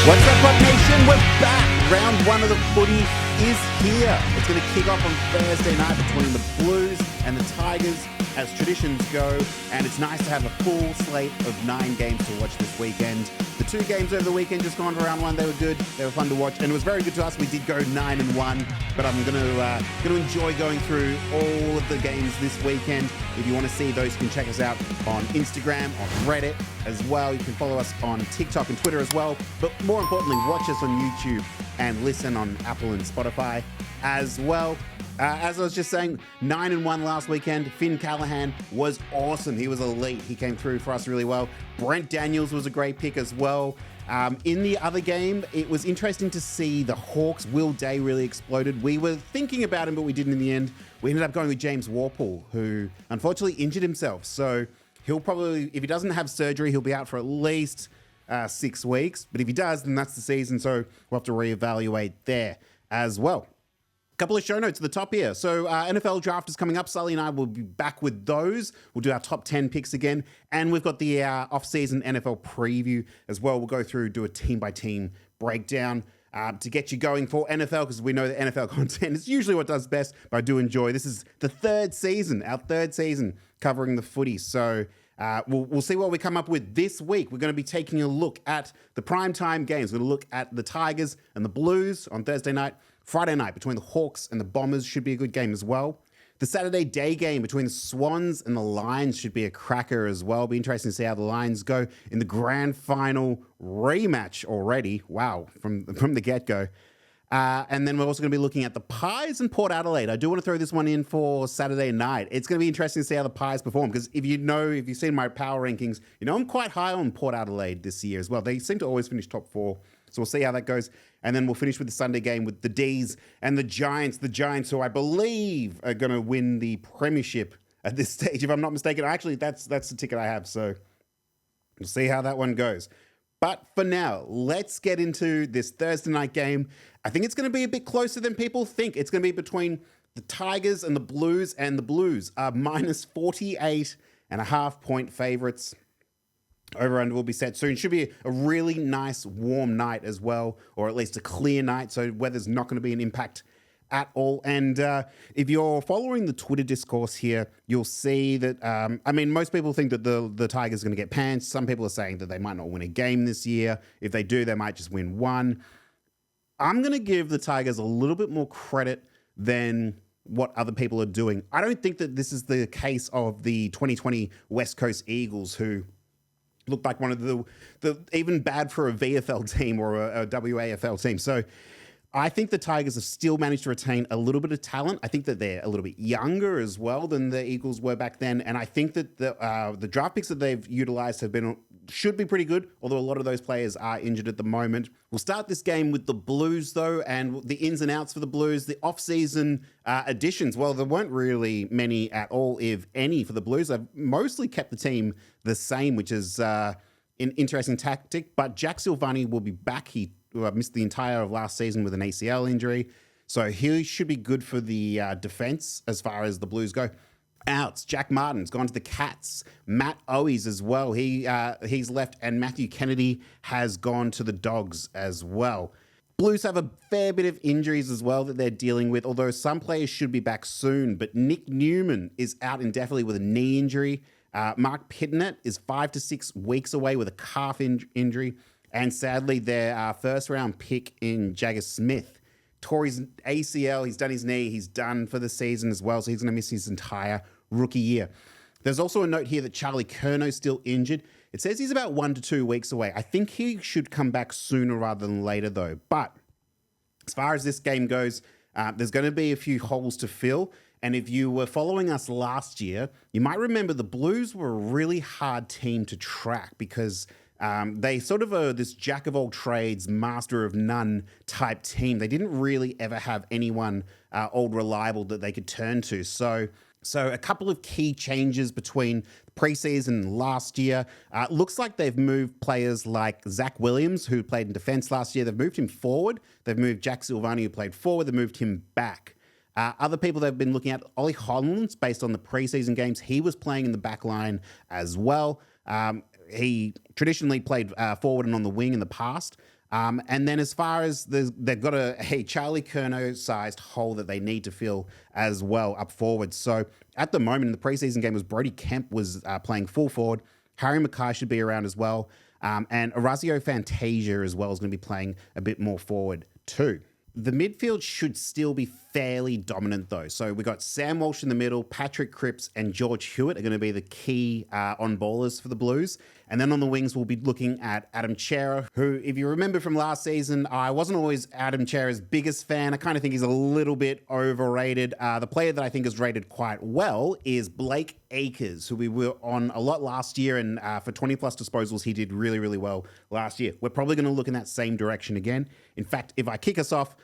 What's up, Club Nation? We're back. Round one of the footy is here. It's going to kick off on Thursday night between the Blues and the Tigers, as traditions go, and it's nice to have a full slate of 9 games to watch this weekend. The 2 games over the weekend just gone for round one. They were good. They were fun to watch, and it was very good to us. We did go 9-1, but I'm going to enjoy going through all of the games this weekend. If you want to see those, you can check us out on Instagram, on Reddit as well. You can follow us on TikTok and Twitter as well. But more importantly, watch us on YouTube and listen on Apple and Spotify as well. As I was just saying, 9-1 last weekend. Finn Callaghan was awesome. He was elite. He came through for us really well. Brent Daniels was a great pick as well. In the other game, it was interesting to see the Hawks. Will Day really exploded. We were thinking about him, but we didn't in the end. We ended up going with James Warple, who unfortunately injured himself. So he'll probably, if he doesn't have surgery, he'll be out for at least 6 weeks. But if he does, then that's the season. So we'll have to reevaluate there as well. Couple of show notes at the top here. So NFL draft is coming up. Sully and I will be back with those. We'll do our top 10 picks again. And we've got the off-season NFL preview as well. We'll go through, do a team-by-team breakdown to get you going for NFL, because we know that NFL content is usually what does best, but I do enjoy. This is the third season, our third season covering the footy. So we'll see what we come up with this week. We're going to be taking a look at the primetime games. We're going to look at the Tigers and the Blues on Thursday night. Friday night between the Hawks and the Bombers should be a good game as well. The Saturday day game between the Swans and the Lions should be a cracker as well. Be interesting to see how the Lions go in the grand final rematch already. Wow, from the get-go. And then we're also going to be looking at the Pies and Port Adelaide. I do want to throw this one in for Saturday night. It's going to be interesting to see how the Pies perform, because if you've seen my power rankings, I'm quite high on Port Adelaide this year as well. They seem to always finish top 4. So we'll see how that goes. And then we'll finish with the Sunday game with the D's and the Giants. The Giants, who I believe are going to win the premiership at this stage, if I'm not mistaken. Actually, that's the ticket I have. So we'll see how that one goes. But for now, let's get into this Thursday night game. I think it's going to be a bit closer than people think. It's going to be between the Tigers and the Blues are minus 48.5 point favorites. Over-under will be set soon. Should be a really nice warm night as well, or at least a clear night, so weather's not going to be an impact at all. And if you're following the Twitter discourse here, you'll see that, most people think that the Tigers are going to get pants. Some people are saying that they might not win a game this year. If they do, they might just win one. I'm going to give the Tigers a little bit more credit than what other people are doing. I don't think that this is the case of the 2020 West Coast Eagles, who looked like one of the even bad for a VFL team or a WAFL team. So I think the Tigers have still managed to retain a little bit of talent. I think that they're a little bit younger as well than the Eagles were back then. And I think that the draft picks that they've utilized should be pretty good, although a lot of those players are injured at the moment. We'll start this game with the Blues, though, and the ins and outs for the Blues. The off-season additions, well, there weren't really many at all, if any, for the Blues. They've mostly kept the team the same, which is an interesting tactic. But Jack Silvani will be back. He missed the entire of last season with an ACL injury. So he should be good for the defense as far as the Blues go. Outs. Jack Martin's gone to the Cats. Matt Owies as well. He's left, and Matthew Kennedy has gone to the Dogs as well. Blues have a fair bit of injuries as well that they're dealing with, although some players should be back soon. But Nick Newman is out indefinitely with a knee injury. Mark Pitnett is 5 to 6 weeks away with a calf injury. And sadly, their first-round pick in Jagger Smith tore his ACL. He's done his knee. He's done for the season as well, so he's going to miss his entire rookie year. There's also a note here that Charlie Curno's still injured. It says he's about 1 to 2 weeks away. I think he should come back sooner rather than later, though. But as far as this game goes, there's going to be a few holes to fill. And if you were following us last year, you might remember the Blues were a really hard team to track, because they sort of are this jack of all trades, master of none type team. They didn't really ever have anyone old reliable that they could turn to. So a couple of key changes between preseason last year. Looks like they've moved players like Zach Williams, who played in defense last year. They've moved him forward. They've moved Jack Silvani, who played forward. They've moved him back. Other people they've been looking at, Ollie Hollands, based on the preseason games, he was playing in the back line as well. He traditionally played forward and on the wing in the past. And then as far as they've got a Charlie Curnow-sized hole that they need to fill as well up forward. So at the moment in the preseason game was Brody Kemp was playing full forward. Harry Mackay should be around as well. And Orazio Fantasia as well is going to be playing a bit more forward too. The midfield should still be fairly dominant though. So we got Sam Walsh in the middle, Patrick Cripps and George Hewitt are going to be the key on-ballers for the Blues. And then on the wings, we'll be looking at Adam Chera, who, if you remember from last season, I wasn't always Adam Chera's biggest fan. I kind of think he's a little bit overrated. The player that I think is rated quite well is Blake Acres, who we were on a lot last year. And for 20-plus disposals, he did really, really well last year. We're probably going to look in that same direction again. In fact, if I kick us off,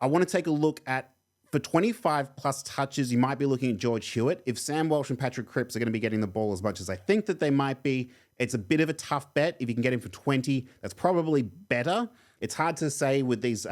I want to take a look at, for 25-plus touches, you might be looking at George Hewitt. If Sam Walsh and Patrick Cripps are going to be getting the ball as much as I think that they might be, it's a bit of a tough bet. If you can get him for 20, that's probably better. It's hard to say with these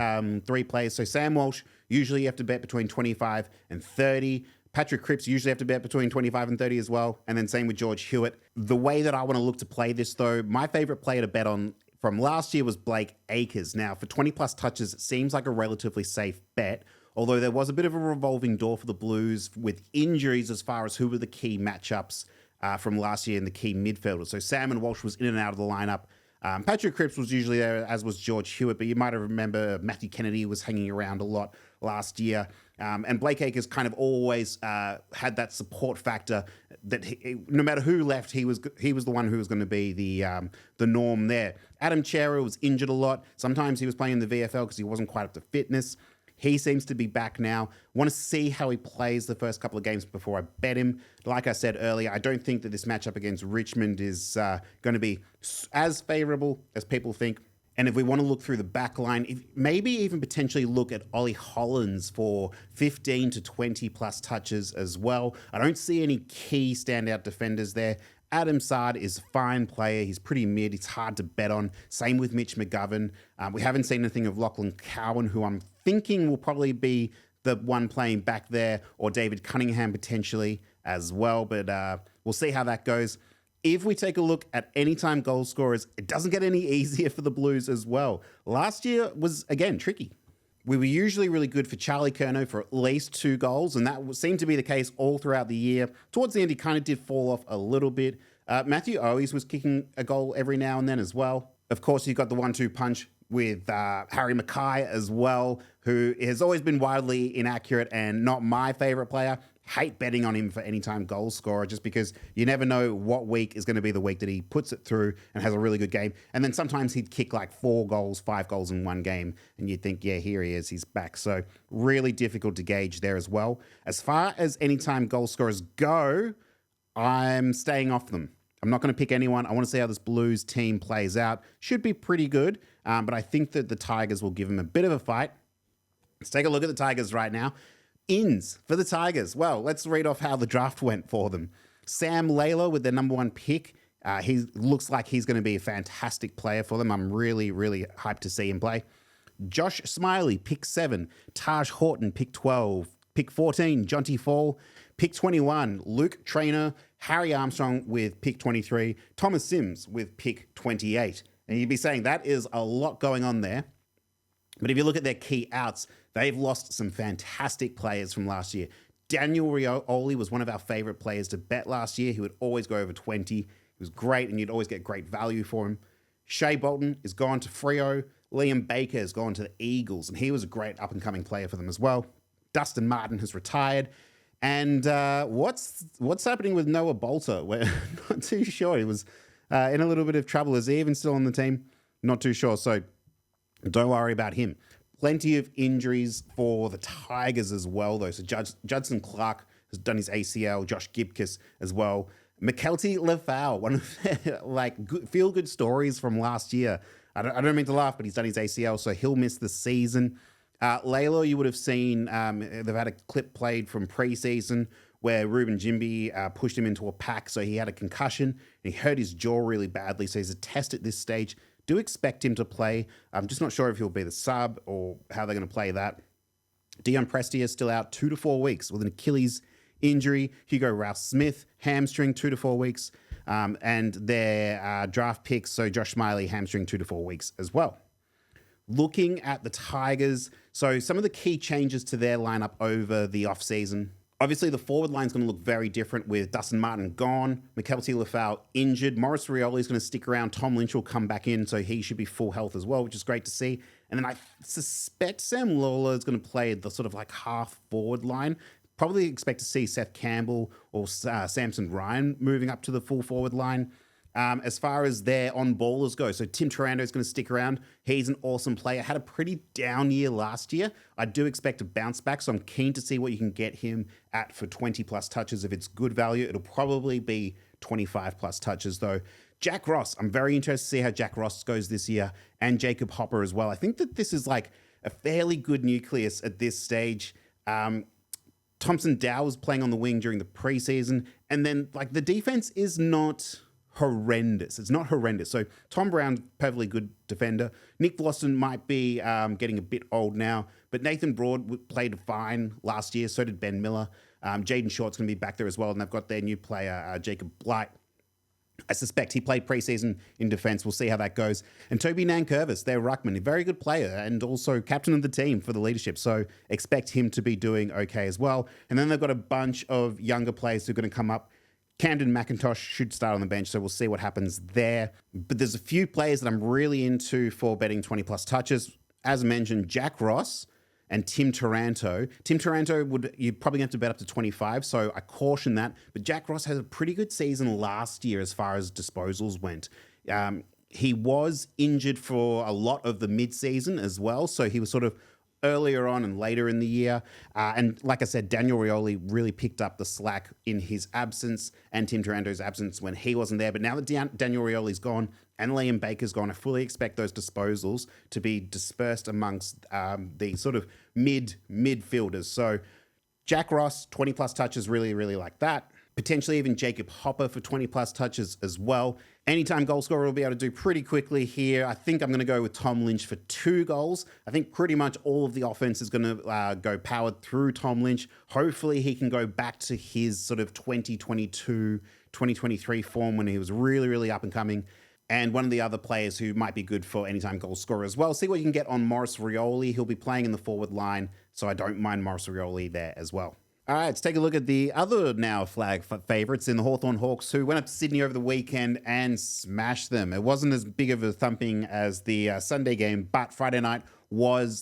three players. So Sam Walsh, usually you have to bet between 25 and 30. Patrick Cripps usually have to bet between 25 and 30 as well. And then same with George Hewitt. The way that I want to look to play this, though, my favorite player to bet on from last year was Blake Acres. Now, for 20-plus touches, it seems like a relatively safe bet, although there was a bit of a revolving door for the Blues with injuries as far as who were the key matchups from last year in the key midfielders. So Sam and Walsh was in and out of the lineup. Patrick Cripps was usually there, as was George Hewitt, but you might have remember Matthew Kennedy was hanging around a lot last year. And Blake Acres kind of always had that support factor that no matter who left, he was the one who was going to be the norm there. Adam Chera was injured a lot. Sometimes he was playing in the VFL because he wasn't quite up to fitness. He seems to be back now. Want to see how he plays the first couple of games before I bet him. Like I said earlier, I don't think that this matchup against Richmond is going to be as favourable as people think. And if we want to look through the back line, maybe even potentially look at Ollie Hollins for 15 to 20 plus touches as well. I don't see any key standout defenders there. Adam Saad is a fine player. He's pretty mid. It's hard to bet on. Same with Mitch McGovern. We haven't seen anything of Lachlan Cowan, who I'm thinking will probably be the one playing back there, or David Cunningham potentially as well. But we'll see how that goes. If we take a look at anytime goal scorers, it doesn't get any easier for the Blues as well. Last year was, again, tricky. We were usually really good for Charlie Curnow for at least 2 goals, and that seemed to be the case all throughout the year. Towards the end, he kind of did fall off a little bit. Matthew Owies was kicking a goal every now and then as well. Of course, you've got the 1-2 punch with Harry Mackay as well, who has always been wildly inaccurate and not my favorite player. Hate betting on him for anytime goal scorer just because you never know what week is going to be the week that he puts it through and has a really good game. And then sometimes he'd kick like 4 goals, 5 goals in one game, and you'd think, yeah, here he is, he's back. So really difficult to gauge there as well. As far as anytime goal scorers go, I'm staying off them. I'm not going to pick anyone. I want to see how this Blues team plays out. Should be pretty good, but I think that the Tigers will give them a bit of a fight. Let's take a look at the Tigers right now. Ins for the Tigers. Well, let's read off how the draft went for them. Sam Layla with their number 1 pick. He looks like he's going to be a fantastic player for them. I'm really, really hyped to see him play. Josh Smiley, pick 7. Taj Horton, pick 12. Pick 14, Jonty Fall. Pick 21, Luke Traynor. Harry Armstrong with pick 23. Thomas Sims with pick 28. And you'd be saying that is a lot going on there. But if you look at their key outs, they've lost some fantastic players from last year. Daniel Rioli was one of our favorite players to bet last year. He would always go over 20. He was great, and you'd always get great value for him. Shea Bolton is gone to Freo. Liam Baker has gone to the Eagles, and he was a great up-and-coming player for them as well. Dustin Martin has retired. And what's happening with Noah Bolter? We're not too sure. He was in a little bit of trouble. Is he even still on the team? Not too sure. So don't worry about him. Plenty of injuries for the Tigers as well, though. So Judson Clark has done his ACL. Josh Gibkiss as well. McKelty Lefau, one of their feel-good stories from last year. I don't mean to laugh, but he's done his ACL, so he'll miss the season. Layla, you would have seen, they've had a clip played from preseason where Ruben Jimby pushed him into a pack, so he had a concussion, and he hurt his jaw really badly, so he's a test at this stage. Do expect him to play. I'm just not sure if he'll be the sub or how they're going to play that. Dion Prestia is still out 2 to 4 weeks with an Achilles injury. Hugo Rouse-Smith, hamstring, 2 to 4 weeks. And their draft picks, so Josh Smiley, hamstring 2 to 4 weeks as well. Looking at the Tigers, so some of the key changes to their lineup over the off-season. Obviously, the forward line is going to look very different with Dustin Martin gone, McKelty Lafau injured, Maurice Rioli is going to stick around, Tom Lynch will come back in, so he should be full health as well, which is great to see. And then I suspect Sam Lawler is going to play the sort of like half forward line. Probably expect to see Seth Campbell or Samson Ryan moving up to the full forward line. As far as their on-ballers go, so Tim Taranto is going to stick around. He's an awesome player. Had a pretty down year last year. I do expect a bounce back, so I'm keen to see what you can get him at for 20-plus touches. If it's good value, it'll probably be 25-plus touches, though. Jack Ross, I'm very interested to see how Jack Ross goes this year, and Jacob Hopper as well. I think that this is like a fairly good nucleus at this stage. Thompson Dow was playing on the wing during the preseason, and then like the defense is not horrendous. It's not horrendous. So Tom Brown, perfectly good defender. Nick Vlausten might be getting a bit old now, but Nathan Broad played fine last year. So did Ben Miller. Jaden Short's going to be back there as well, and they've got their new player, Jacob Blight. I suspect he played preseason in defence. We'll see how that goes. And Toby Nankervis, their ruckman, a very good player and also captain of the team for the leadership. So expect him to be doing okay as well. And then they've got a bunch of younger players who are going to come up. Camden McIntosh should start on the bench, so we'll see what happens there. But there's a few players that I'm really into for betting 20-plus touches. As mentioned, Jack Ross and Tim Taranto. Tim Taranto, you probably have to bet up to 25, so I caution that. But Jack Ross had a pretty good season last year as far as disposals went. He was injured for a lot of the mid-season as well, so he was sort of earlier on and later in the year. And like I said, Daniel Rioli really picked up the slack in his absence and Tim Taranto's absence when he wasn't there. But now that Daniel Rioli's gone and Liam Baker's gone, I fully expect those disposals to be dispersed amongst the sort of midfielders. So Jack Ross, 20-plus touches, really, really like that. Potentially even Jacob Hopper for 20-plus touches as well. Anytime goal scorer will be able to do pretty quickly here. I think I'm going to go with Tom Lynch for 2 goals. I think pretty much all of the offense is going to go powered through Tom Lynch. Hopefully he can go back to his sort of 2022, 2023 form when he was really, really up and coming. And one of the other players who might be good for anytime goal scorer as well. See what you can get on Maurice Rioli. He'll be playing in the forward line, so I don't mind Maurice Rioli there as well. All right, let's take a look at the other now flag favourites in the Hawthorn Hawks, who went up to Sydney over the weekend and smashed them. It wasn't as big of a thumping as the Sunday game, but Friday night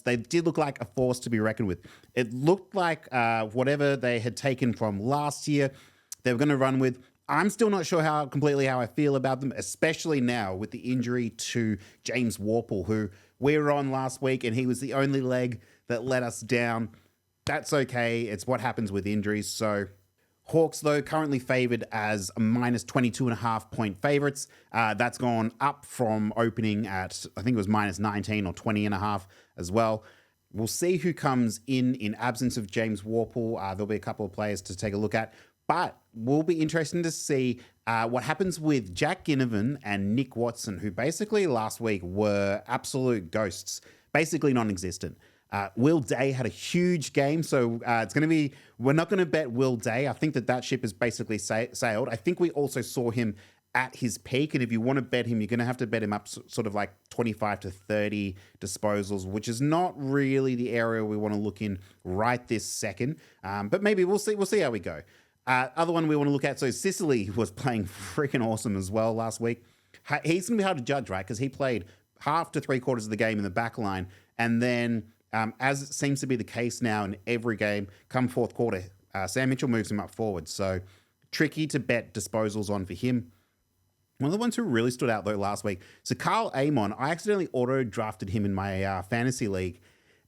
they did look like a force to be reckoned with. It looked like whatever they had taken from last year, they were going to run with. I'm still not sure completely how I feel about them, especially now with the injury to James Worpel, who we were on last week, and he was the only leg that let us down. That's okay. It's what happens with injuries. So Hawks, though, currently favoured as a minus 22.5 point favourites. That's gone up from opening at, I think it was minus 19 or 20.5 as well. We'll see who comes in absence of James Worpel. There'll be a couple of players to take a look at. But will be interesting to see what happens with Jack Ginnivan and Nick Watson, who basically last week were absolute ghosts, basically non-existent. Will Day had a huge game, so it's going to be, we're not going to bet Will Day. I think that ship has basically sailed. I think we also saw him at his peak, and if you want to bet him, you're going to have to bet him up sort of like 25 to 30 disposals, which is not really the area we want to look in right this second. But maybe we'll see how we go. Other one we want to look at, so Sicily was playing freaking awesome as well last week. He's going to be hard to judge, right? Because he played half to 3/4 of the game in the back line, and then as it seems to be the case now in every game, come fourth quarter, Sam Mitchell moves him up forward. So tricky to bet disposals on for him. One of the ones who really stood out, though, last week, so Carl Amon, I accidentally auto-drafted him in my fantasy league,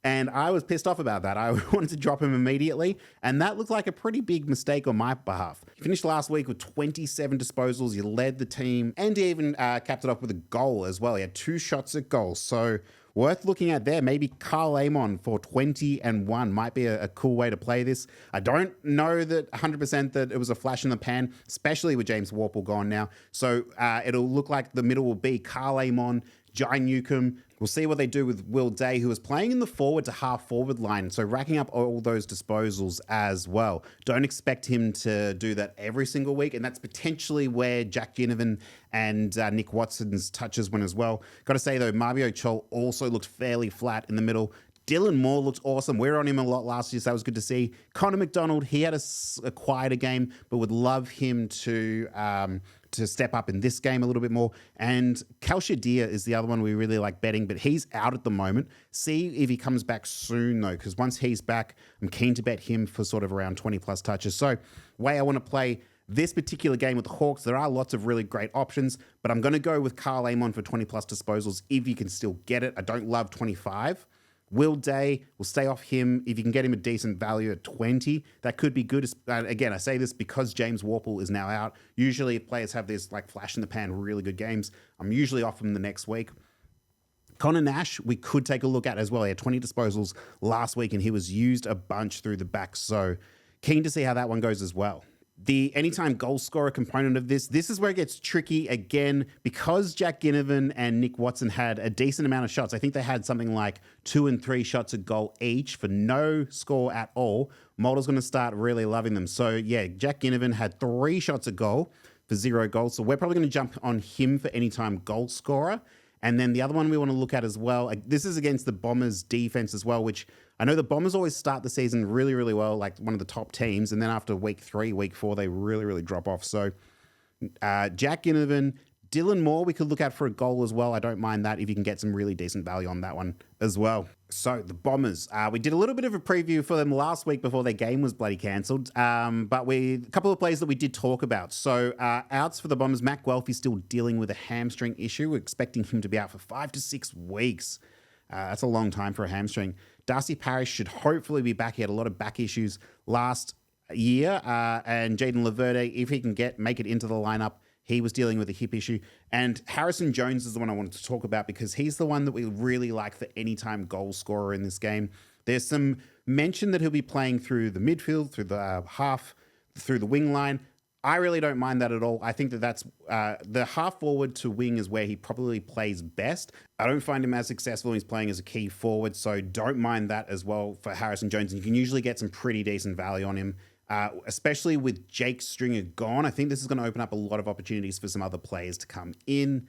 and I was pissed off about that. I wanted to drop him immediately, and that looked like a pretty big mistake on my behalf. He finished last week with 27 disposals. He led the team, and he even capped it off with a goal as well. He had 2 shots at goal, so worth looking at there. Maybe Carl Amon for 20-1 might be a cool way to play this. I don't know that 100% that it was a flash in the pan, especially with James Worpel gone now. So it'll look like the middle will be Carl Amon, Jai Newcomb. We'll see what they do with Will Day, who is playing in the forward to half forward line, so racking up all those disposals as well. Don't expect him to do that every single week, and that's potentially where Jack Ginnivan and Nick Watson's touches went as well. Got to say, though, Mavio Chol also looked fairly flat in the middle. Dylan Moore looked awesome. We were on him a lot last year, so that was good to see. Connor McDonald, he had a quieter game, but would love him to step up in this game a little bit more. And Kalshadir is the other one we really like betting, but he's out at the moment. See if he comes back soon, though, because once he's back, I'm keen to bet him for sort of around 20-plus touches. So, way I want to play this particular game with the Hawks, there are lots of really great options, but I'm going to go with Carl Amon for 20-plus disposals if you can still get it. I don't love 25. Will Day, will stay off him. If you can get him a decent value at 20, that could be good. Again, I say this because James Worpel is now out. Usually if players have this like flash in the pan, really good games, I'm usually off them the next week. Connor Nash, we could take a look at as well. He had 20 disposals last week and he was used a bunch through the back. So keen to see how that one goes as well. The anytime goal scorer component of this is where it gets tricky again, because Jack Ginnivan and Nick Watson had a decent amount of shots. I think they had something like 2 and 3 shots a goal each for no score at all. Mulder's going to start really loving them. So yeah, Jack Ginnivan had 3 shots a goal for 0 goals. So we're probably going to jump on him for anytime goal scorer. And then the other one we want to look at as well, this is against the Bombers defense as well, which I know the Bombers always start the season really, really well, like one of the top teams. And then after week 3, week 4, they really, really drop off. So Jack Ginnivan, Dylan Moore, we could look at for a goal as well. I don't mind that if you can get some really decent value on that one as well. So the Bombers, we did a little bit of a preview for them last week before their game was bloody cancelled. But a couple of plays that we did talk about. So outs for the Bombers, Matt Guelph is still dealing with a hamstring issue. We're expecting him to be out for 5 to 6 weeks. That's a long time for a hamstring. Darcy Parish should hopefully be back. He had a lot of back issues last year. And Jaden Laverde, if he can make it into the lineup, he was dealing with a hip issue. And Harrison Jones is the one I wanted to talk about because he's the one that we really like for anytime goal scorer in this game. There's some mention that he'll be playing through the midfield, through the half, through the wing line. I really don't mind that at all. I think that's the half forward to wing is where he probably plays best. I don't find him as successful when he's playing as a key forward, so don't mind that as well for Harrison Jones. And you can usually get some pretty decent value on him. Especially with Jake Stringer gone, I think this is going to open up a lot of opportunities for some other players to come in.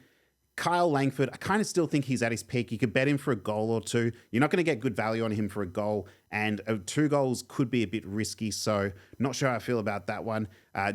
Kyle Langford, I kind of still think he's at his peak. You could bet him for a goal or 2. You're not going to get good value on him for a goal, and 2 goals could be a bit risky, so not sure how I feel about that one.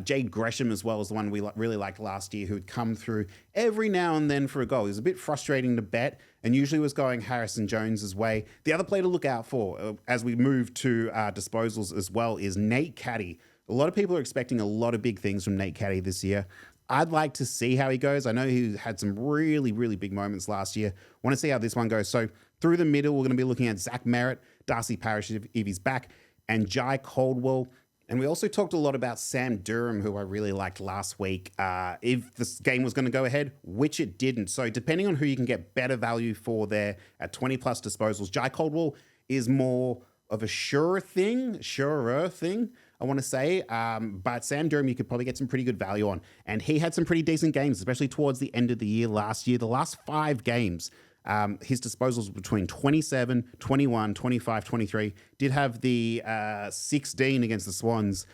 Jade Gresham as well is the one we really liked last year, who would come through every now and then for a goal. He was a bit frustrating to bet, and usually was going Harrison Jones' way. The other player to look out for as we move to disposals as well is Nate Caddy. A lot of people are expecting a lot of big things from Nate Caddy this year. I'd like to see how he goes. I know he had some really, really big moments last year. Want to see how this one goes. So through the middle, we're going to be looking at Zach Merritt, Darcy Parish if he's back, and Jai Caldwell. And we also talked a lot about Sam Durham, who I really liked last week, if this game was going to go ahead, which it didn't. So depending on who you can get better value for there at 20-plus disposals, Jai Caldwell is more of a surer thing, I want to say. But Sam Durham, you could probably get some pretty good value on. And he had some pretty decent games, especially towards the end of the year last year. The last 5 games, his disposals between 27, 21, 25, 23. Did have the 16 against the Swans,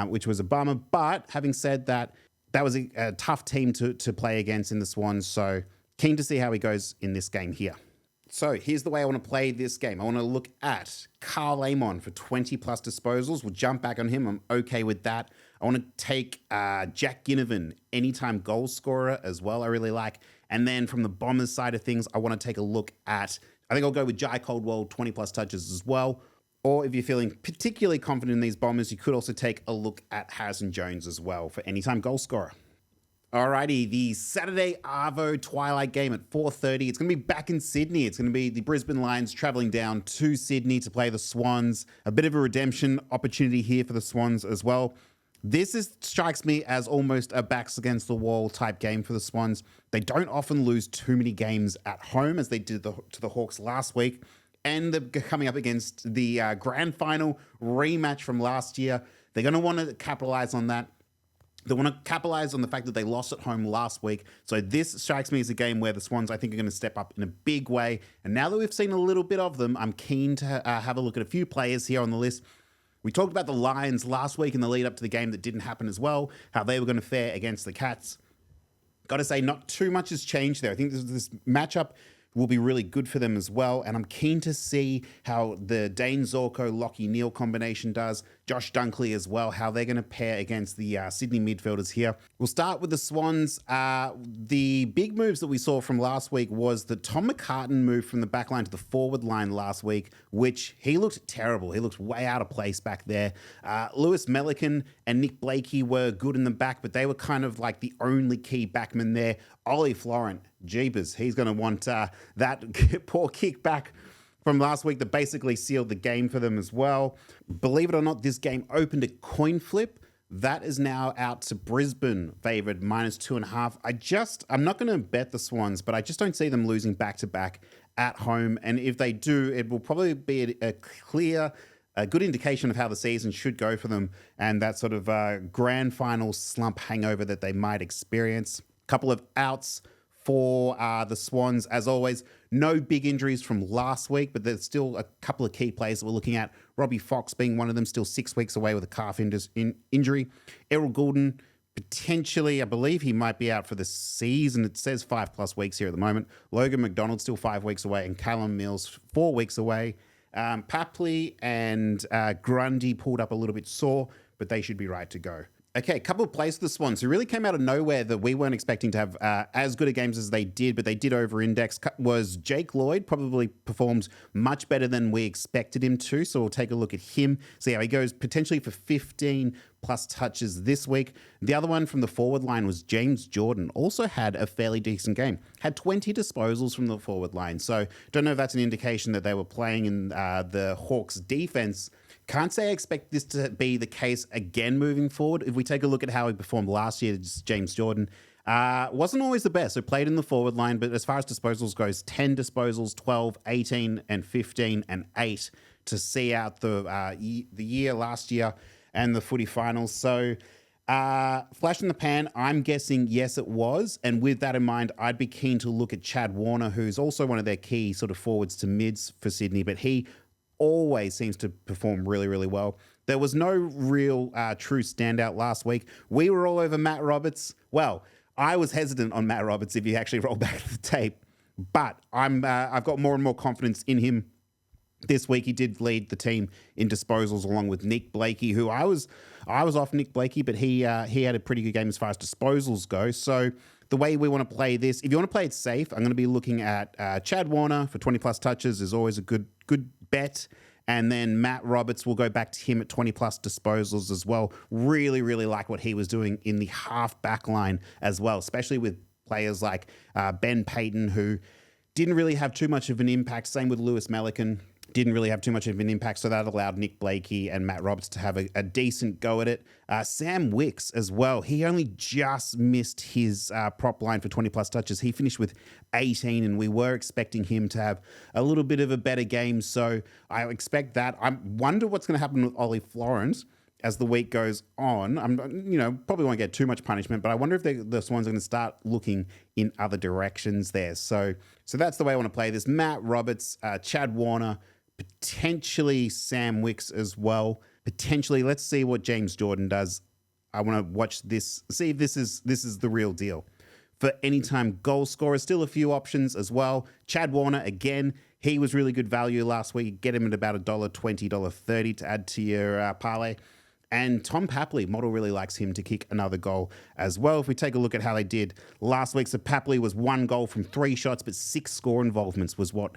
which was a bummer. But having said that, that was a tough team to play against in the Swans. So keen to see how he goes in this game here. So here's the way I want to play this game. I want to look at Carl Amon for 20-plus disposals. We'll jump back on him. I'm okay with that. I want to take Jack Ginnivan, anytime goal scorer as well, I really like. And then from the Bombers side of things, I want to take a look at, I think I'll go with Jai Caldwell, 20-plus touches as well. Or if you're feeling particularly confident in these Bombers, you could also take a look at Harrison Jones as well for anytime goal scorer. Alrighty, the Saturday Arvo Twilight game at 4:30. It's going to be back in Sydney. It's going to be the Brisbane Lions travelling down to Sydney to play the Swans. A bit of a redemption opportunity here for the Swans as well. This strikes me as almost a backs against the wall type game for the Swans. They don't often lose too many games at home as they did to the Hawks last week. And they're coming up against the grand final rematch from last year. They're going to want to capitalize on that. They want to capitalise on the fact that they lost at home last week. So this strikes me as a game where the Swans, I think, are going to step up in a big way. And now that we've seen a little bit of them, I'm keen to have a look at a few players here on the list. We talked about the Lions last week in the lead up to the game that didn't happen as well, how they were going to fare against the Cats. Got to say, not too much has changed there. I think this matchup will be really good for them as well. And I'm keen to see how the Dane Zorko, Lockie Neal combination does. Josh Dunkley as well, how they're going to pair against the Sydney midfielders here. We'll start with the Swans. The big moves that we saw from last week was the Tom McCartan move from the back line to the forward line last week, which he looked terrible. He looked way out of place back there. Lewis Melican and Nick Blakey were good in the back, but they were kind of like the only key backmen there. Ollie Florent, jeepers, he's going to want that poor kick back from last week that basically sealed the game for them as well. Believe it or not, this game opened a coin flip. That is now out to Brisbane, favoured -2.5. I'm not going to bet the Swans, but I just don't see them losing back-to-back at home. And if they do, it will probably be a good indication of how the season should go for them and that sort of grand final slump hangover that they might experience. Couple of outs for the Swans, as always. No big injuries from last week, but there's still a couple of key players that we're looking at. Robbie Fox being one of them, still 6 weeks away with a calf injury. Errol Goulden, potentially, I believe he might be out for the season. It says 5+ weeks here at the moment. Logan McDonald still 5 weeks away, and Callum Mills 4 weeks away. Papley and Grundy pulled up a little bit sore, but they should be right to go. Okay, a couple of plays for the Swans who really came out of nowhere that we weren't expecting to have as good a games as they did, but they did over-index, was Jake Lloyd. Probably performed much better than we expected him to, so we'll take a look at him, see how he goes, potentially for 15+ touches this week. The other one from the forward line was James Jordan. Also had a fairly decent game. Had 20 disposals from the forward line, so don't know if that's an indication that they were playing in the Hawks' defense. Can't say I expect this to be the case again moving forward. If we take a look at how he performed last year, James Jordan wasn't always the best. So played in the forward line, but as far as disposals goes, 10 disposals, 12, 18, and 15, and 8 to see out the year last year and the footy finals. So flash in the pan, I'm guessing yes, it was. And with that in mind, I'd be keen to look at Chad Warner, who's also one of their key sort of forwards to mids for Sydney, but he always seems to perform really, really well. There was no real true standout last week. We were all over Matt Roberts. Well, I was hesitant on Matt Roberts if you actually roll back the tape, but I've got more and more confidence in him this week. He did lead the team in disposals along with Nick Blakey, who I was off Nick Blakey, but he had a pretty good game as far as disposals go. So the way we want to play this, if you want to play it safe, I'm going to be looking at Chad Warner for 20+ touches is always a good bet. And then Matt Roberts, will go back to him at 20+ disposals as well. Really, really like what he was doing in the half back line as well, especially with players like Ben Payton, who didn't really have too much of an impact. Same with Lewis Melican. Didn't really have too much of an impact, so that allowed Nick Blakey and Matt Roberts to have a decent go at it. Sam Wicks as well. He only just missed his prop line for 20+ touches. He finished with 18, and we were expecting him to have a little bit of a better game, so I expect that. I wonder what's going to happen with Ollie Florent as the week goes on. Probably won't get too much punishment, but I wonder if the Swans are going to start looking in other directions there. So that's the way I want to play this. Matt Roberts, Chad Warner, potentially Sam Wicks as well. Potentially, let's see what James Jordan does. I want to watch this, see if this is the real deal. For anytime goal scorer, still a few options as well. Chad Warner, again, he was really good value last week. Get him at about $1.20, $1.30 to add to your parlay. And Tom Papley, model really likes him to kick another goal as well. If we take a look at how they did last week, so Papley was 1 goal from 3 shots, but 6 score involvements was what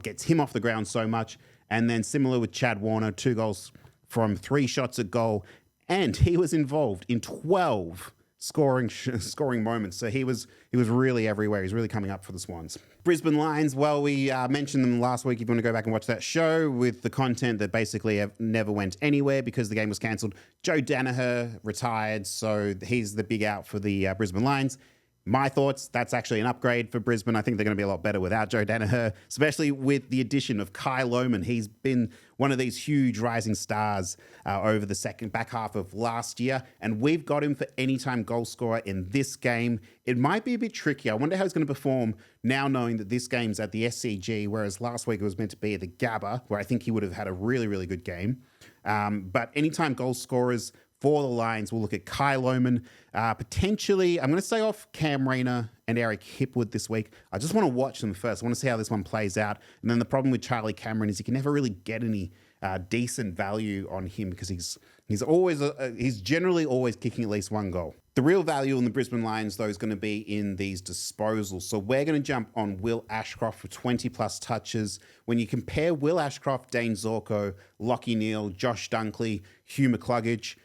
gets him off the ground so much. And then similar with Chad Warner, 2 goals from 3 shots at goal, and he was involved in 12 scoring moments. So he was really everywhere. He's really coming up for the Swans. Brisbane Lions, well, we mentioned them last week. If you want to go back and watch that show with the content that basically never went anywhere because the game was cancelled. Joe Danaher retired, so he's the big out for the Brisbane Lions. My thoughts, that's actually an upgrade for Brisbane. I think they're going to be a lot better without Joe Daniher, especially with the addition of Kai Lohmann. He's been one of these huge rising stars over the back half of last year, and we've got him for anytime goal scorer in this game. It might be a bit tricky. I wonder how he's going to perform now knowing that this game's at the SCG, whereas last week it was meant to be at the Gabba, where I think he would have had a really, really good game. But anytime goal scorers for the Lions, we'll look at Kai Lohmann. Potentially, I'm going to say off Cam Rayner and Eric Hipwood this week. I just want to watch them first. I want to see how this one plays out. And then the problem with Charlie Cameron is you can never really get any decent value on him because he's generally always kicking at least one goal. The real value in the Brisbane Lions, though, is going to be in these disposals. So we're going to jump on Will Ashcroft for 20-plus touches. When you compare Will Ashcroft, Dane Zorko, Lachie Neale, Josh Dunkley, Hugh McCluggage,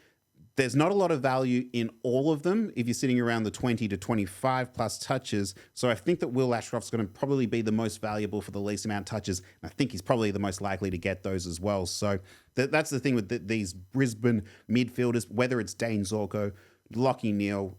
there's not a lot of value in all of them if you're sitting around the 20 to 25 plus touches. So I think that Will Ashcroft's going to probably be the most valuable for the least amount of touches. And I think he's probably the most likely to get those as well. So that's the thing with these Brisbane midfielders, whether it's Dane Zorko, Lachie Neale,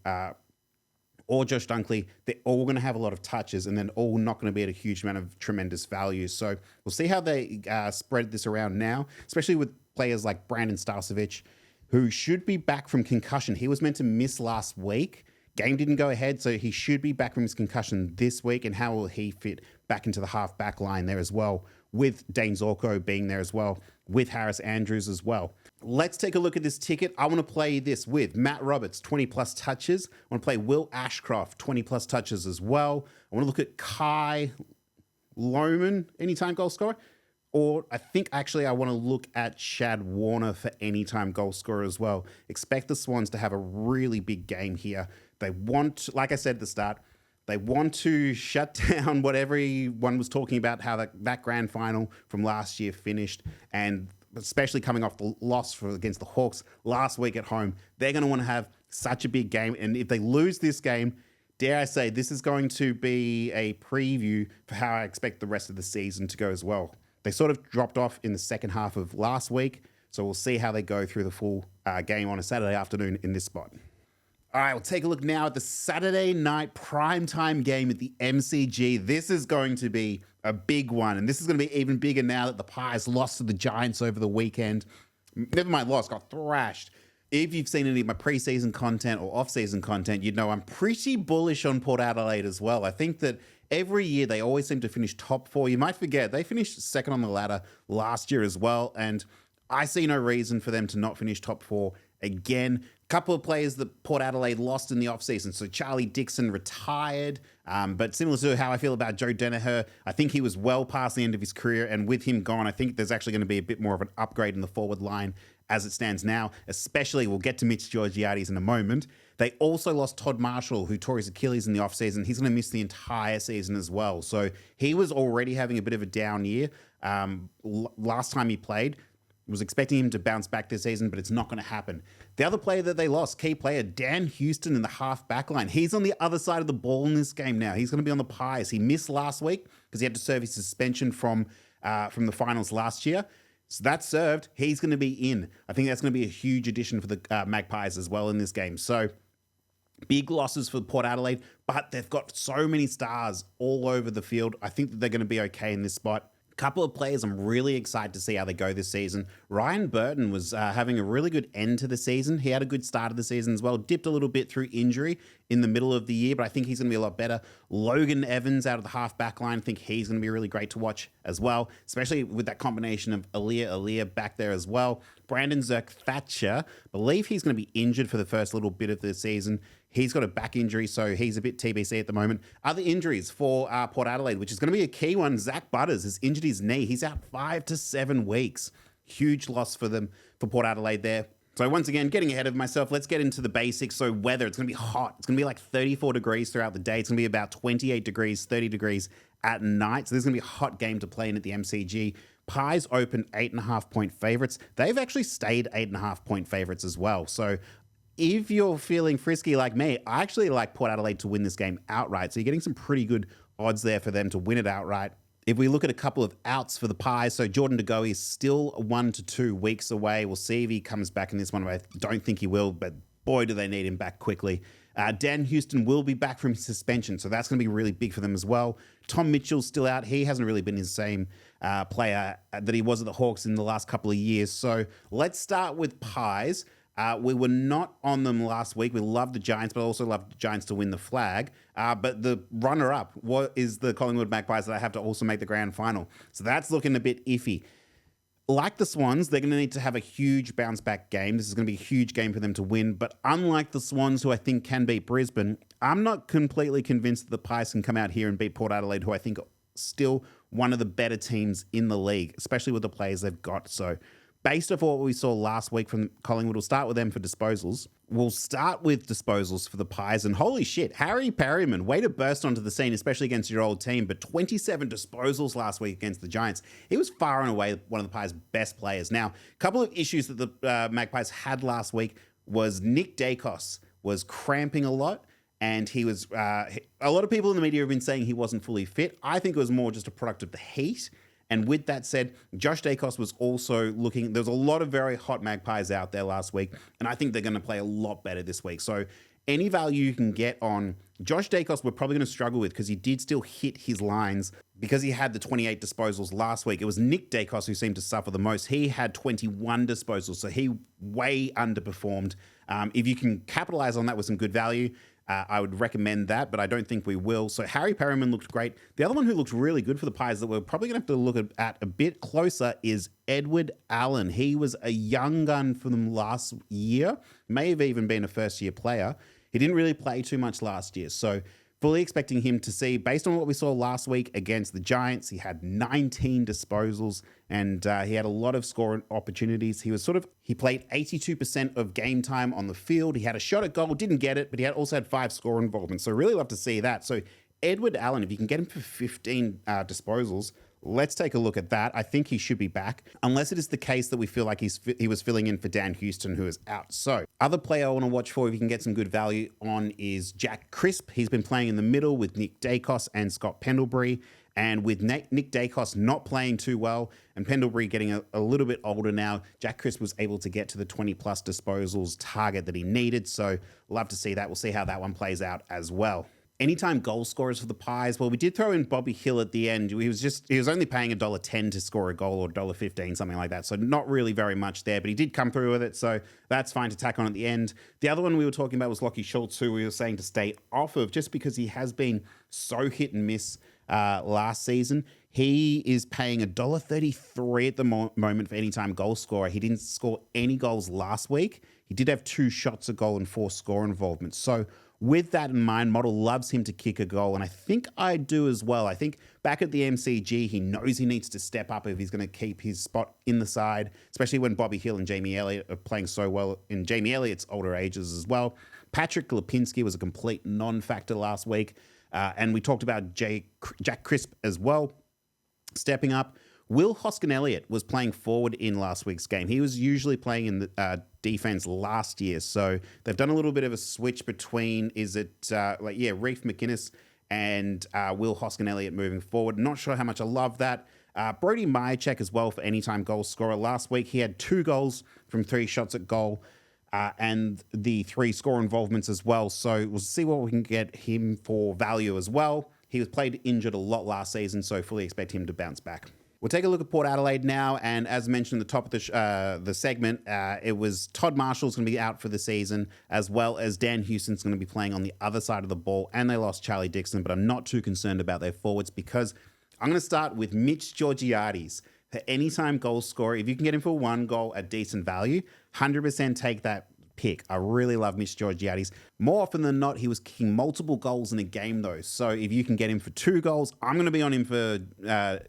or Josh Dunkley, they're all going to have a lot of touches and then all not going to be at a huge amount of tremendous value. So we'll see how they spread this around now, especially with players like Brandon Starcevic, who should be back from concussion. He was meant to miss last week. Game didn't go ahead, so he should be back from his concussion this week. And how will he fit back into the half-back line there as well, with Dane Zorko being there as well, with Harris Andrews as well. Let's take a look at this ticket. I want to play this with Matt Roberts, 20-plus touches. I want to play Will Ashcroft, 20-plus touches as well. I want to look at Kai Lohmann, anytime goal scorer. Or I think actually I want to look at Shad Warner for anytime goal scorer as well. Expect the Swans to have a really big game here. They want, like I said at the start, they want to shut down what everyone was talking about, how that grand final from last year finished, and especially coming off the loss against the Hawks last week at home. They're going to want to have such a big game, and if they lose this game, dare I say, this is going to be a preview for how I expect the rest of the season to go as well. They sort of dropped off in the second half of last week, so we'll see how they go through the full game on a Saturday afternoon in this spot. All right, we'll take a look now at the Saturday night primetime game at the MCG. This is going to be a big one, and this is going to be even bigger now that the Pies lost to the Giants over the weekend. Never mind lost, got thrashed. If you've seen any of my preseason content or off-season content, you'd know I'm pretty bullish on Port Adelaide as well. I think that every year they always seem to finish top four. You might forget, they finished second on the ladder last year as well, and I see no reason for them to not finish top four again. A couple of players that Port Adelaide lost in the offseason. So Charlie Dixon retired, but similar to how I feel about Joe Daniher, I think he was well past the end of his career, and with him gone, I think there's actually going to be a bit more of an upgrade in the forward line as it stands now, especially we'll get to Mitch Georgiades in a moment. They also lost Todd Marshall, who tore his Achilles in the offseason. He's going to miss the entire season as well. So he was already having a bit of a down year. Last time he played, was expecting him to bounce back this season, but it's not going to happen. The other player that they lost, key player, Dan Houston in the half-back line. He's on the other side of the ball in this game now. He's going to be on the Pies. He missed last week because he had to serve his suspension from the finals last year. So that's served. He's going to be in. I think that's going to be a huge addition for the Magpies as well in this game. So big losses for Port Adelaide, but they've got so many stars all over the field. I think that they're going to be okay in this spot. Couple of players I'm really excited to see how they go this season. Ryan Burton was having a really good end to the season. He had a good start of the season as well. Dipped a little bit through injury in the middle of the year, but I think he's going to be a lot better. Logan Evans out of the half-back line. I think he's going to be really great to watch as well, especially with that combination of Aaliyah back there as well. Brandon Zerk-Thatcher, believe he's going to be injured for the first little bit of the season. He's got a back injury, so he's a bit TBC at the moment. Other injuries for Port Adelaide, which is going to be a key one. Zach Butters has injured his knee. He's out 5 to 7 weeks. Huge loss for them, for Port Adelaide there. So once again, getting ahead of myself, let's get into the basics. So weather, it's going to be hot. It's going to be like 34 degrees throughout the day. It's going to be about 28 degrees, 30 degrees at night. So this is going to be a hot game to play in at the MCG. Pies open 8.5-point favorites. They've actually stayed 8.5-point favorites as well. So if you're feeling frisky like me, I actually like Port Adelaide to win this game outright. So you're getting some pretty good odds there for them to win it outright. If we look at a couple of outs for the Pies, so Jordan De Goey is still 1 to 2 weeks away. We'll see if he comes back in this one. I don't think he will, but boy, do they need him back quickly. Dan Houston will be back from his suspension, so that's going to be really big for them as well. Tom Mitchell's still out. He hasn't really been his same player that he was at the Hawks in the last couple of years. So let's start with pies. We were not on them last week. We loved the Giants, but also loved the Giants to win the flag. But the runner-up is the Collingwood Magpies that I have to also make the grand final. So that's looking a bit iffy. Like the Swans, they're going to need to have a huge bounce-back game. This is going to be a huge game for them to win. But unlike the Swans, who I think can beat Brisbane, I'm not completely convinced that the Pies can come out here and beat Port Adelaide, who I think are still one of the better teams in the league, especially with the players they've got. So based off what we saw last week from Collingwood, we'll start with them for disposals. We'll start with disposals for the Pies. And holy shit, Harry Perryman, way to burst onto the scene, especially against your old team. But 27 disposals last week against the Giants. He was far and away one of the Pies' best players. Now, a couple of issues that the Magpies had last week was Nick Daicos was cramping a lot. And he was, a lot of people in the media have been saying he wasn't fully fit. I think it was more just a product of the heat. And with that said, Josh Daicos was also looking, there was a lot of very hot Magpies out there last week, and I think they're going to play a lot better this week. So any value you can get on Josh Daicos, we're probably going to struggle with because he did still hit his lines because he had the 28 disposals last week. It was Nick Daicos who seemed to suffer the most. He had 21 disposals, so he way underperformed. If you can capitalize on that with some good value, I would recommend that, but I don't think we will. So Harry Perryman looked great. The other one who looked really good for the Pies that we're probably going to have to look at a bit closer is Edward Allen. He was a young gun for them last year, may have even been a first-year player. He didn't really play too much last year, so fully expecting him to see, based on what we saw last week against the Giants, he had 19 disposals and he had a lot of scoring opportunities. He played 82% of game time on the field. He had a shot at goal, didn't get it, but he also had 5 score involvements. So really love to see that. So Edward Allen, if you can get him for 15 disposals, let's take a look at that. I think he should be back, unless it is the case that we feel like he was filling in for Dan Houston, who is out. So other player I want to watch for, if you can get some good value on, is Jack Crisp. He's been playing in the middle with Nick Daicos and Scott Pendlebury. And with Nick Daicos not playing too well and Pendlebury getting a little bit older now, Jack Crisp was able to get to the 20-plus disposals target that he needed. So love to see that. We'll see how that one plays out as well. Anytime goal scorers for the Pies, well, we did throw in Bobby Hill at the end. He was only paying $1.10 to score a goal, or $1.15, something like that. So not really very much there, but he did come through with it. So that's fine to tack on at the end. The other one we were talking about was Lachie Schultz, who we were saying to stay off of just because he has been so hit and miss last season. He is paying $1.33 at the moment for anytime goal scorer. He didn't score any goals last week. He did have 2 shots a goal and 4 score involvements. So with that in mind, Model loves him to kick a goal, and I think I do as well. I think back at the MCG, he knows he needs to step up if he's going to keep his spot in the side, especially when Bobby Hill and Jamie Elliott are playing so well in Jamie Elliott's older ages as well. Patrick Lipinski was a complete non-factor last week, and we talked about Jack Crisp as well, stepping up. Will Hoskin-Elliott was playing forward in last week's game. He was usually playing in the defense last year. So they've done a little bit of a switch between, Reef McInnes and Will Hoskin-Elliott moving forward. Not sure how much I love that. Brody Myercheck as well for anytime goal scorer. Last week, he had 2 goals from 3 shots at goal and the 3 score involvements as well. So we'll see what we can get him for value as well. He was played injured a lot last season, so fully expect him to bounce back. We'll take a look at Port Adelaide now, and as mentioned at the top of the segment, it was Todd Marshall's going to be out for the season, as well as Dan Houston's going to be playing on the other side of the ball, and they lost Charlie Dixon, but I'm not too concerned about their forwards because I'm going to start with Mitch Georgiades, the anytime goal scorer. If you can get him for 1 goal at decent value, 100% take that pick. I really love Mitch Georgiades. More often than not, he was kicking multiple goals in a game though. So if you can get him for 2 goals, I'm going to be on him for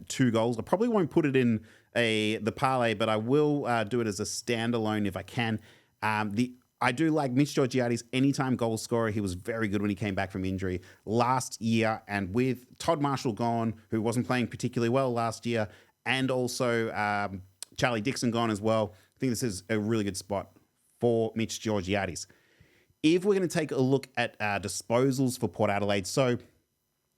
2 goals. I probably won't put it in the parlay, but I will do it as a standalone if I can. I do like Mitch Georgiades, anytime goal scorer. He was very good when he came back from injury last year. And with Todd Marshall gone, who wasn't playing particularly well last year, and also Charlie Dixon gone as well, I think this is a really good spot for Mitch Georgiades. If we're going to take a look at disposals for Port Adelaide, so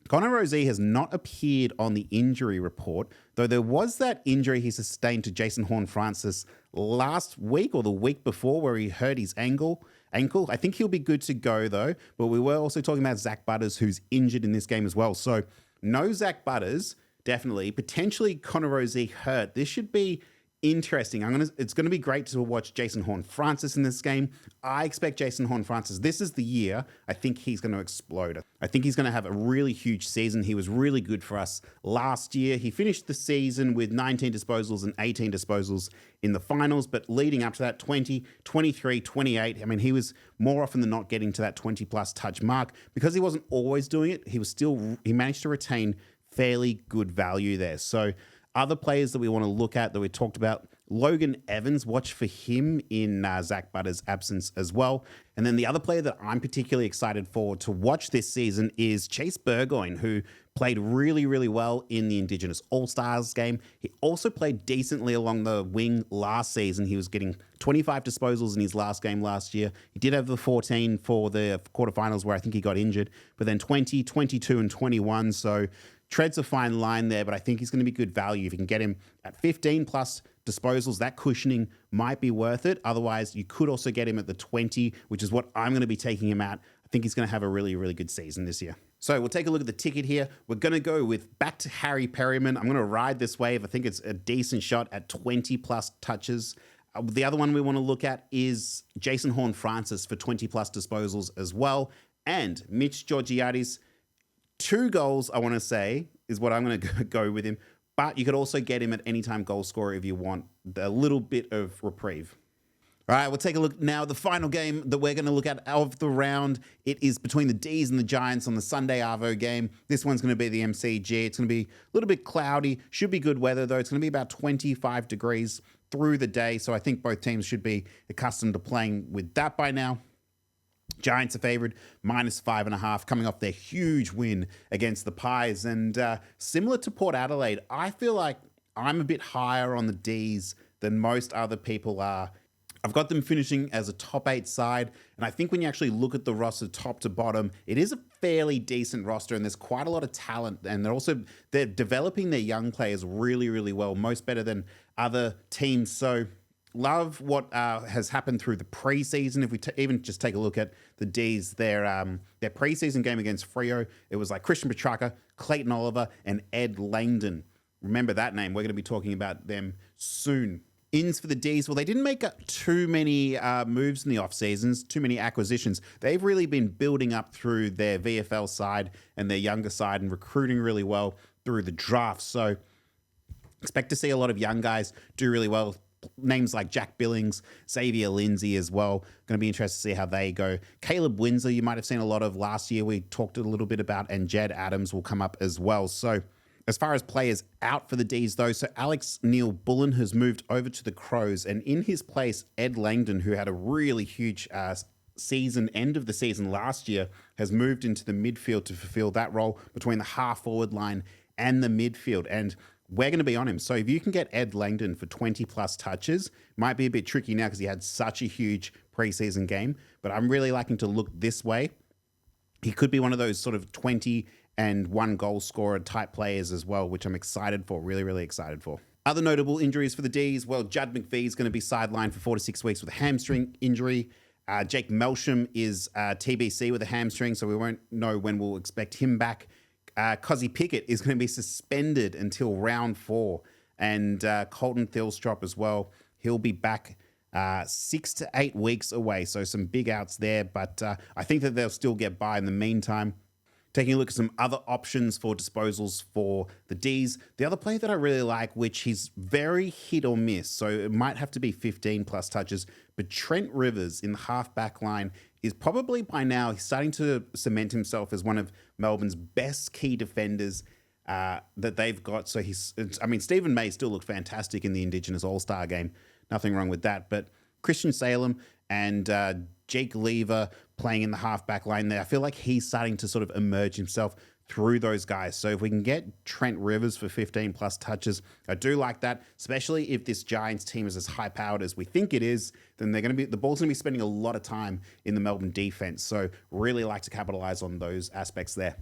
Connor Rozee has not appeared on the injury report, though there was that injury he sustained to Jason Horne-Francis last week or the week before where he hurt his ankle. I think he'll be good to go though. But we were also talking about Zach Butters, who's injured in this game as well. So no Zach Butters, definitely. Potentially Connor Rozee hurt. This should be interesting. It's going to be great to watch Jason Horne-Francis in this game. I expect Jason Horne-Francis, this is the year, I think he's going to explode. I think he's going to have a really huge season. He was really good for us last year. He finished the season with 19 disposals and 18 disposals in the finals, but leading up to that, 20, 23, 28. I mean, he was more often than not getting to that 20-plus touch mark. Because he wasn't always doing it, he managed to retain fairly good value there. So other players that we want to look at that we talked about, Logan Evans, watch for him in Zach Butters' absence as well. And then the other player that I'm particularly excited for to watch this season is Chase Burgoyne, who played really, really well in the Indigenous All-Stars game. He also played decently along the wing last season. He was getting 25 disposals in his last game last year. He did have the 14 for the quarterfinals where I think he got injured, but then 20, 22, and 21. So treads a fine line there, but I think he's going to be good value. If you can get him at 15 plus disposals, that cushioning might be worth it. Otherwise, you could also get him at the 20, which is what I'm going to be taking him at. I think he's going to have a really, really good season this year. So we'll take a look at the ticket here. We're going to go with back to Harry Perryman. I'm going to ride this wave. I think it's a decent shot at 20 plus touches. The other one we want to look at is Jason Horne-Francis for 20 plus disposals as well. And Mitch Georgiades, 2 goals, I want to say, is what I'm going to go with him. But you could also get him at anytime goal scorer if you want a little bit of reprieve. All right, we'll take a look now. The final game that we're going to look at of the round, it is between the D's and the Giants on the Sunday Arvo game. This one's going to be the MCG. It's going to be a little bit cloudy. Should be good weather, though. It's going to be about 25 degrees through the day. So I think both teams should be accustomed to playing with that by now. Giants are favored, -5.5, coming off their huge win against the Pies. And similar to Port Adelaide, I feel like I'm a bit higher on the Ds than most other people are. I've got them finishing as a top 8 side, and I think when you actually look at the roster top to bottom, it is a fairly decent roster, and there's quite a lot of talent, and they're developing their young players really, really well, most better than other teams. So love what has happened through the preseason. If we even just take a look at the Ds, their preseason game against Freo, it was like Christian Petrarca, Clayton Oliver, and Ed Langdon. Remember that name. We're going to be talking about them soon. Ins for the Ds, well, they didn't make up too many moves in the off seasons, too many acquisitions. They've really been building up through their VFL side and their younger side and recruiting really well through the draft. So expect to see a lot of young guys do really well. Names like Jack Billings, Xavier Lindsay as well. Going to be interested to see how they go. Caleb Windsor, you might have seen a lot of last year. We talked a little bit about, and Jed Adams will come up as well. So as far as players out for the Ds, though, so Alex Neil-Bullen has moved over to the Crows, and in his place, Ed Langdon, who had a really huge end of the season last year, has moved into the midfield to fulfill that role between the half-forward line and the midfield. And we're going to be on him. So if you can get Ed Langdon for 20-plus touches, might be a bit tricky now because he had such a huge preseason game, but I'm really liking to look this way. He could be one of those sort of 20 and 1 goal scorer type players as well, which I'm excited for, really, really excited for. Other notable injuries for the Ds, well, Judd McVeigh is going to be sidelined for 4 to 6 weeks with a hamstring injury. Jake Melsham is TBC with a hamstring, so we won't know when we'll expect him back. Cozzy Pickett is going to be suspended until round 4, and Colton Thilstrop as well. He'll be back 6 to 8 weeks away, so some big outs there, but I think that they'll still get by in the meantime. Taking a look at some other options for disposals for the Ds. The other player that I really like, which he's very hit or miss, so it might have to be 15 plus touches, but Trent Rivers in the half-back line is probably by now, he's starting to cement himself as one of Melbourne's best key defenders that they've got. So Stephen May still looked fantastic in the Indigenous All-Star game. Nothing wrong with that, but Christian Salem and Jake Lever playing in the half-back line there. I feel like he's starting to sort of emerge himself through those guys. So if we can get Trent Rivers for 15 plus touches, I do like that, especially if this Giants team is as high-powered as we think it is, then the ball's going to be spending a lot of time in the Melbourne defense. So really like to capitalize on those aspects there.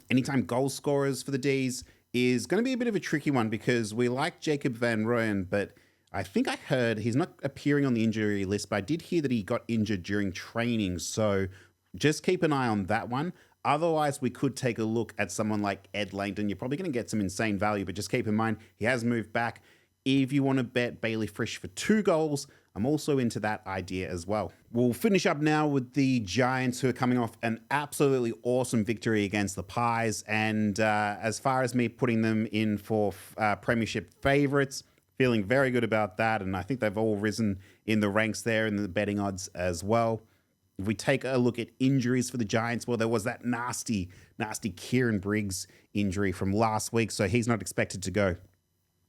Anytime goal scorers for the Ds is going to be a bit of a tricky one because we like Jacob Van Rooyen, but I think I heard he's not appearing on the injury list, but I did hear that he got injured during training. So just keep an eye on that one. Otherwise, we could take a look at someone like Ed Langdon. You're probably going to get some insane value, but just keep in mind, he has moved back. If you want to bet Bailey Frisch for 2 goals, I'm also into that idea as well. We'll finish up now with the Giants, who are coming off an absolutely awesome victory against the Pies. And as far as me putting them in for premiership favourites, feeling very good about that. And I think they've all risen in the ranks there in the betting odds as well. If we take a look at injuries for the Giants, well, there was that nasty Kieran Briggs injury from last week, so he's not expected to go.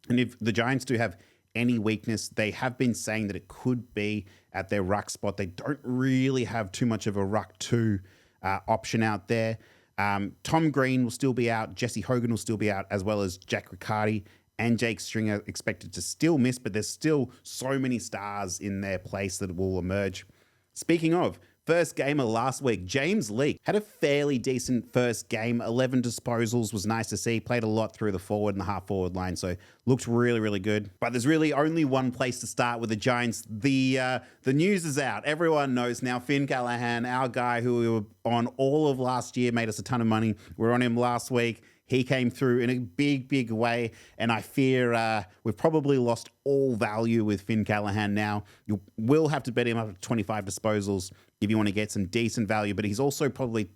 And if the Giants do have any weakness, they have been saying that it could be at their ruck spot. They don't really have too much of a ruck 2 option out there. Tom Green will still be out. Jesse Hogan will still be out, as well as Jack Riccardi and Jake Stringer expected to still miss, but there's still so many stars in their place that will emerge. Speaking of, first game of last week, James Leake had a fairly decent first game. 11 disposals was nice to see. Played a lot through the forward and the half forward line, so looked really, really good. But there's really only one place to start with the Giants. The news is out. Everyone knows now. Finn Callaghan, our guy who we were on all of last year, made us a ton of money. We were on him last week. He came through in a big way, and I fear we've probably lost all value with Finn Callaghan now. You will have to bet him up at 25 disposals if you want to get some decent value, but he's also probably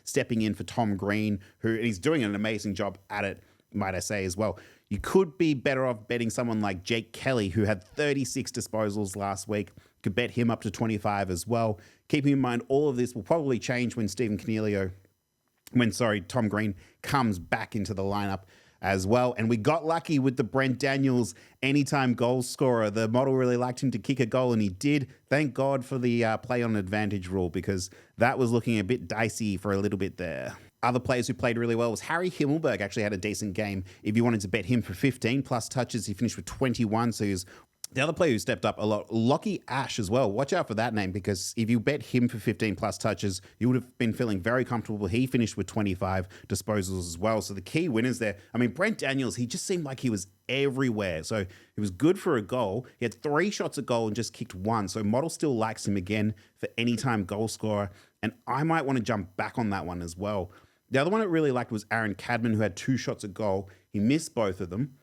stepping in for Tom Green, and he's doing an amazing job at it, might I say, as well. You could be better off betting someone like Jake Kelly, who had 36 disposals last week. Could bet him up to 25 as well. Keeping in mind, all of this will probably change when Tom Green comes back into the lineup as well. And we got lucky with the Brent Daniels anytime goal scorer. The model really liked him to kick a goal, and he did. Thank God for the play on advantage rule, because that was looking a bit dicey for a little bit there. Other players who played really well was Harry Himmelberg. Actually had a decent game. If you wanted to bet him for 15 plus touches, he finished with 21. So he was the other player who stepped up a lot, Lockie Ash as well. Watch out for that name, because if you bet him for 15 plus touches, you would have been feeling very comfortable. He finished with 25 disposals as well. So the key winners there, I mean, Brent Daniels, he just seemed like he was everywhere. So he was good for a goal. He had 3 shots at goal and just kicked 1. So model still likes him again for anytime goal scorer. And I might want to jump back on that one as well. The other one I really liked was Aaron Cadman, who had 2 shots at goal. He missed both of them.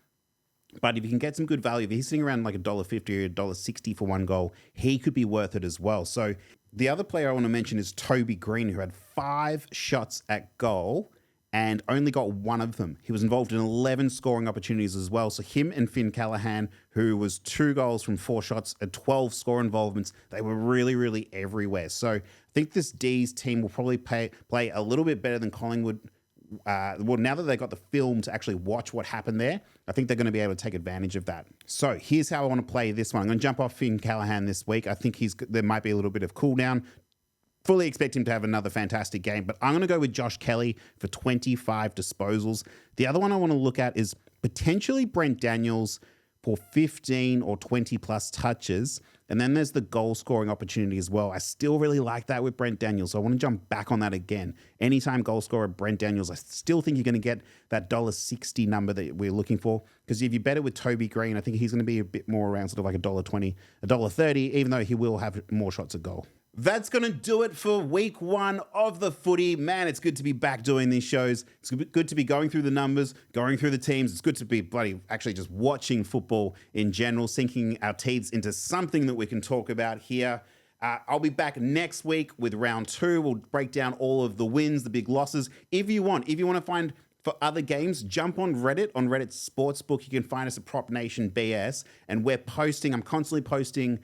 But if you can get some good value, if he's sitting around like $1.50 or $1.60 for 1 goal, he could be worth it as well. So the other player I want to mention is Toby Green, who had 5 shots at goal and only got 1 of them. He was involved in 11 scoring opportunities as well. So him and Finn Callaghan, who was 2 goals from 4 shots and 12 score involvements, they were really everywhere. So I think this D's team will probably play a little bit better than Collingwood. Now that they got the film to actually watch what happened there, I think they're going to be able to take advantage of that. So here's how I want to play this one. I'm going to jump off Finn Callaghan this week. I think there might be a little bit of cool down. Fully expect him to have another fantastic game, but I'm going to go with Josh Kelly for 25 disposals. The other one I want to look at is potentially Brent Daniels for 15 or 20 plus touches. And then there's the goal scoring opportunity as well. I still really like that with Brent Daniels, so I want to jump back on that again. Anytime goal scorer Brent Daniels, I still think you're going to get that $1.60 number that we're looking for, because if you bet it with Toby Green, I think he's going to be a bit more around sort of like $1.20, $1.30, even though he will have more shots at goal. That's going to do it for week 1 of the footy. Man, it's good to be back doing these shows. It's good to be going through the numbers, going through the teams. It's good to be actually just watching football in general, sinking our teeth into something that we can talk about here. I'll be back next week with round 2. We'll break down all of the wins, the big losses. If you want to find for other games, jump on Reddit, on Reddit's Sportsbook. You can find us at Prop Nation BS, and I'm constantly posting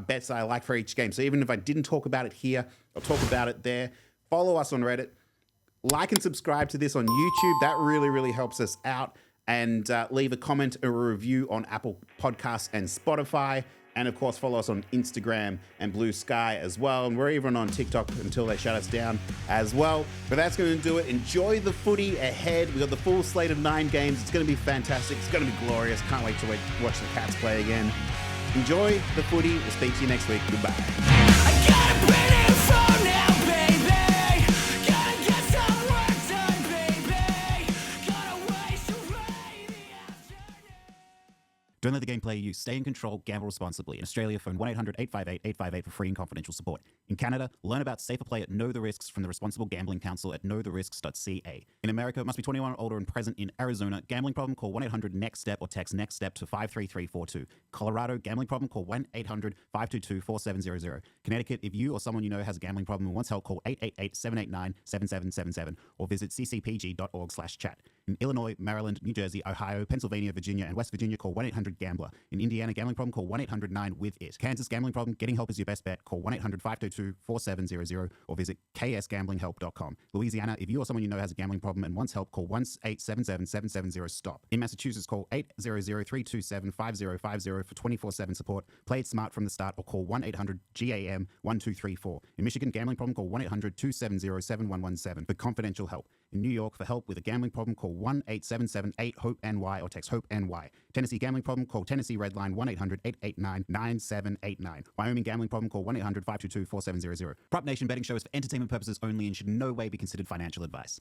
bets that I like for each game. So even if I didn't talk about it here, I'll talk about it there. Follow us on Reddit. Like and subscribe to this on YouTube. That really helps us out. And leave a comment or a review on Apple Podcasts and Spotify. And of course, follow us on Instagram and Blue Sky as well. And we're even on TikTok until they shut us down as well. But that's going to do it. Enjoy the footy ahead. We've got the full slate of 9 games. It's going to be fantastic. It's going to be glorious. Can't wait to watch the Cats play again. Enjoy the footy. We'll speak to you next week. Goodbye. I gotta bring it from now. Don't let the game play you. Stay in control. Gamble responsibly. In Australia, phone 1-800-858-858 for free and confidential support. In Canada, learn about safer play at Know the Risks from the Responsible Gambling Council at knowtherisks.ca. In America, must be 21 or older and present in Arizona. Gambling problem, call 1-800-NEXT-STEP or text NEXT-STEP to 53342. Colorado, gambling problem, call 1-800-522-4700. Connecticut, if you or someone you know has a gambling problem and wants help, call 888-789-7777 or visit ccpg.org/chat. In Illinois, Maryland, New Jersey, Ohio, Pennsylvania, Virginia, and West Virginia, call 1-800-GAMBLER. In Indiana, gambling problem, call 1-800-9-WITH-IT. Kansas, gambling problem, getting help is your best bet. Call 1-800-522-4700 or visit ksgamblinghelp.com. Louisiana, if you or someone you know has a gambling problem and wants help, call 1-877-770-STOP. In Massachusetts, call 800-327-5050 for 24/7 support. Play it smart from the start or call 1-800-GAM-1234. In Michigan, gambling problem, call 1-800-270-7117 for confidential help. In New York, for help with a gambling problem, call 1-877-8-HOPE-NY or text HOPE-NY. Tennessee gambling problem, call Tennessee Redline 1-800-889-9789. Wyoming gambling problem, call 1-800-522-4700. Prop Nation betting show is for entertainment purposes only and should in no way be considered financial advice.